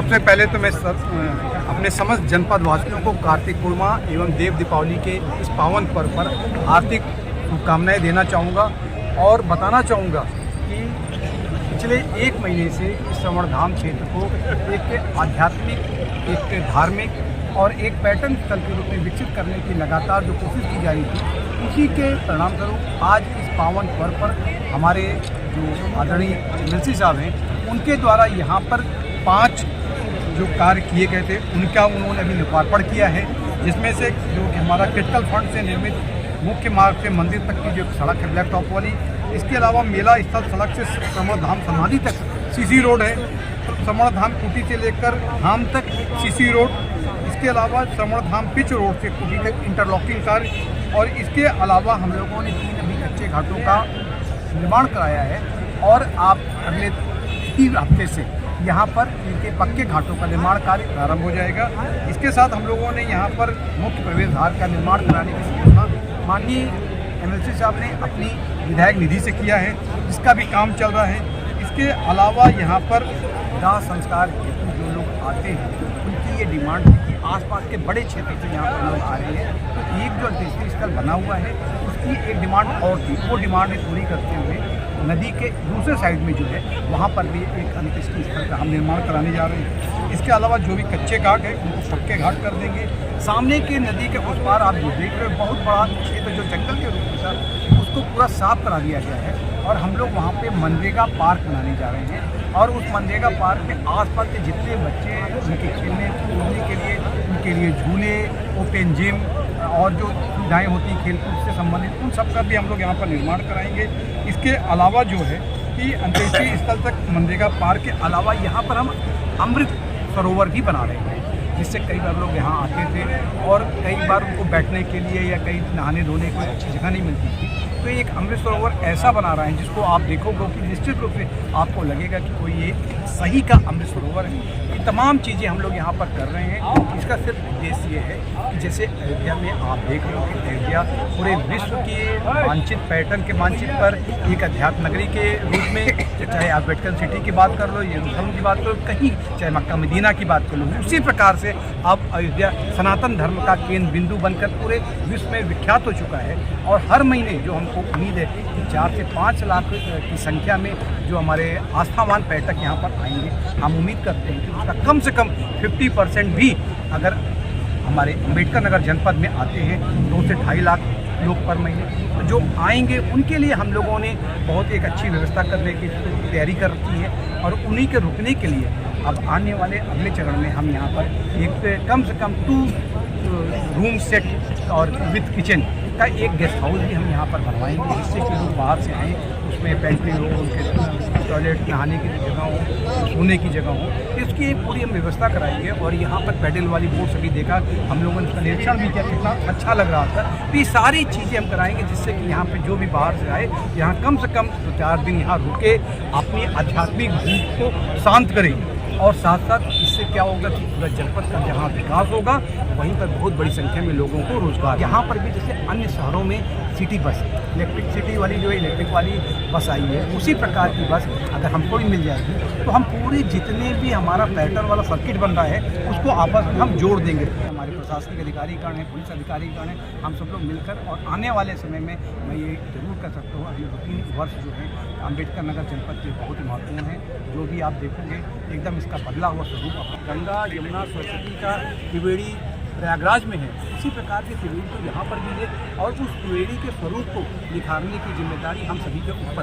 सबसे पहले तो मैं अपने समस्त जनपद वासियों को कार्तिक पूर्णिमा एवं देव दीपावली के इस पावन पर्व पर हार्दिक शुभकामनाएं देना चाहूँगा और बताना चाहूँगा कि पिछले 1 महीने से इस श्रवण धाम क्षेत्र को एक आध्यात्मिक, एक धार्मिक और एक पर्यटन स्थल के रूप में विकसित करने की लगातार जो कोशिश की जा रही थी, उसी के परिणाम स्वरूप आज इस पावन पर्व पर हमारे जो आदरणीय एमएलसी साहब हैं, उनके द्वारा यहाँ पर 5 जो कार्य किए गए थे उनका उन्होंने अभी लोकार्पण किया है, जिसमें से जो कि हमारा क्रिटिकल फंड से निर्मित मुख्य मार्ग से मंदिर तक की जो सड़क है ब्लैक टॉप वाली, इसके अलावा मेला स्थल सड़क से श्रवण धाम समाधि तक सीसी रोड है, श्रवण धाम कुटी से लेकर धाम तक सीसी रोड, इसके अलावा श्रवण धाम पिच रोड से कुटी तक इंटरलॉकिंग कार्य, और इसके अलावा हम लोगों ने 3 अभी कच्चे घाटों का निर्माण कराया है और आप अगले 3 हफ्ते से यहाँ पर इनके पक्के घाटों का निर्माण कार्य प्रारंभ हो जाएगा। इसके साथ हम लोगों ने यहाँ पर मुख्य प्रवेश द्वार का निर्माण कराने की घोषणा माननीय एमएलसी साहब ने अपनी विधायक निधि से किया है, जिसका भी काम चल रहा है। इसके अलावा यहाँ पर दाह संस्कार हेतु जो लोग आते हैं उनकी ये डिमांड थी कि आसपास के बड़े क्षेत्र से यहाँ पर लोग आ रहे हैं, तो एक जो अंत्येष्टि स्थल बना हुआ है उसकी एक डिमांड और थी, वो डिमांड पूरी करते हुए नदी के दूसरे साइड में जो है वहाँ पर भी एक अंत्येष्टि स्थल का हम निर्माण कराने जा रहे हैं। इसके अलावा जो भी कच्चे घाट है उनको पक्के घाट कर देंगे। सामने के नदी के उस पार आप जो देख रहे हो बहुत बड़ा क्षेत्र जो जंगल के रूप में था उसको पूरा साफ करा दिया गया है और हम लोग वहाँ पे मनरेगा पार्क बनाने जा रहे हैं और उस मनरेगा पार्क में आसपास के जितने बच्चे हैं उनके खेलने कूदने के लिए, उनके लिए झूले, ओपन जिम और जो सुविधाएँ होती हैं खेलकूद से संबंधित, उन सब का भी हम लोग यहाँ पर निर्माण कराएंगे। इसके अलावा जो है कि अंत्येष्टि स्थल तक मनरेगा पार्क के अलावा यहाँ पर हम अमृत सरोवर भी बना रहे हैं, जिससे कई बार लोग यहाँ आते थे और कई बार उनको बैठने के लिए या कहीं नहाने धोने की अच्छी जगह नहीं मिलती थी, तो एक अमृत सरोवर ऐसा बना रहा है जिसको आप देखोगे कि निश्चित रूप से आपको लगेगा कि कोई ये सही का अमृत सरोवर है। ये तमाम चीज़ें हम लोग यहाँ पर कर रहे हैं। इसका सिर्फ उद्देश्य ये है कि जैसे अयोध्या में आप देख रहे हो कि अयोध्या पूरे विश्व के मानचित्र, पर्यटन के मानचित्र पर एक अध्यात्म नगरी के रूप में, चाहे आप वेटिकन सिटी की बात कर लो, यरूशलेम की बात करो, कहीं चाहे मक्का मदीना की बात कर लो, उसी प्रकार से अब अयोध्या सनातन धर्म का केंद्र बिंदु बनकर पूरे विश्व में विख्यात हो चुका है। और हर महीने जो हमको उम्मीद है कि 4 से 5 लाख की संख्या में जो हमारे आस्थावान पर्यटक यहाँ पर आएंगे, हम उम्मीद करते हैं कि उसका कम से कम 50% भी अगर हमारे अम्बेडकर नगर जनपद में आते हैं 2 से 2.5 लाख लोग पर महीने, तो जो आएंगे उनके लिए हम लोगों ने बहुत एक अच्छी व्यवस्था करने की तैयारी कर रखी है और उन्हीं के रुकने के लिए अब आने वाले अगले चरण में हम यहाँ पर एक कम से कम 2 रूम सेट और विथ किचन का एक गेस्ट हाउस भी हम यहाँ पर बनवाएंगे, जिससे कि लोग बाहर से आएँ, उसमें पेंट्री हो, उनके टॉयलेट, नहाने की जगह हो, सोने की जगह हो, इसकी एक पूरी हम व्यवस्था कराएंगे। और यहाँ पर पैडल वाली बोट सभी देखा, हम लोगों ने उसका निरीक्षण भी किया, कितना अच्छा लग रहा था। तो ये सारी चीज़ें हम कराएंगे जिससे कि यहाँ पर जो भी बाहर से आए यहाँ कम से कम 4 दिन यहाँ रुके, अपनी आध्यात्मिक भूख को शांत करेंगे और साथ साथ इससे क्या होगा कि पूरा जनपद का जहाँ विकास होगा वहीं पर बहुत बड़ी संख्या में लोगों को रोजगार। यहाँ पर भी जैसे अन्य शहरों में सिटी बस, इलेक्ट्रिक सिटी वाली जो इलेक्ट्रिक वाली बस आई है, उसी प्रकार की बस अगर हमको भी मिल जाएगी तो हम पूरे जितने भी हमारा पर्यटन वाला सर्किट बन रहा है उसको आपस में हम जोड़ देंगे। हमारे प्रशासनिक अधिकारीगण हैं, पुलिस अधिकारीगण हैं, हम सब लोग मिलकर, और आने वाले समय में मैं ये जरूर कर सकता हूँ अगले 2-3 वर्ष जो है अम्बेडकर नगर जनपद के बहुत ही महत्वपूर्ण हैं। जो भी आप देखोगे एकदम इसका बदला हुआ स्वरूप गंगा, यमुना, सरस्वती का त्रिवेणी प्रयागराज में है, उसी प्रकार के त्रिवेणी तो यहाँ पर भी है और उस त्रिवेणी के स्वरूप को निखारने की जिम्मेदारी हम सभी के ऊपर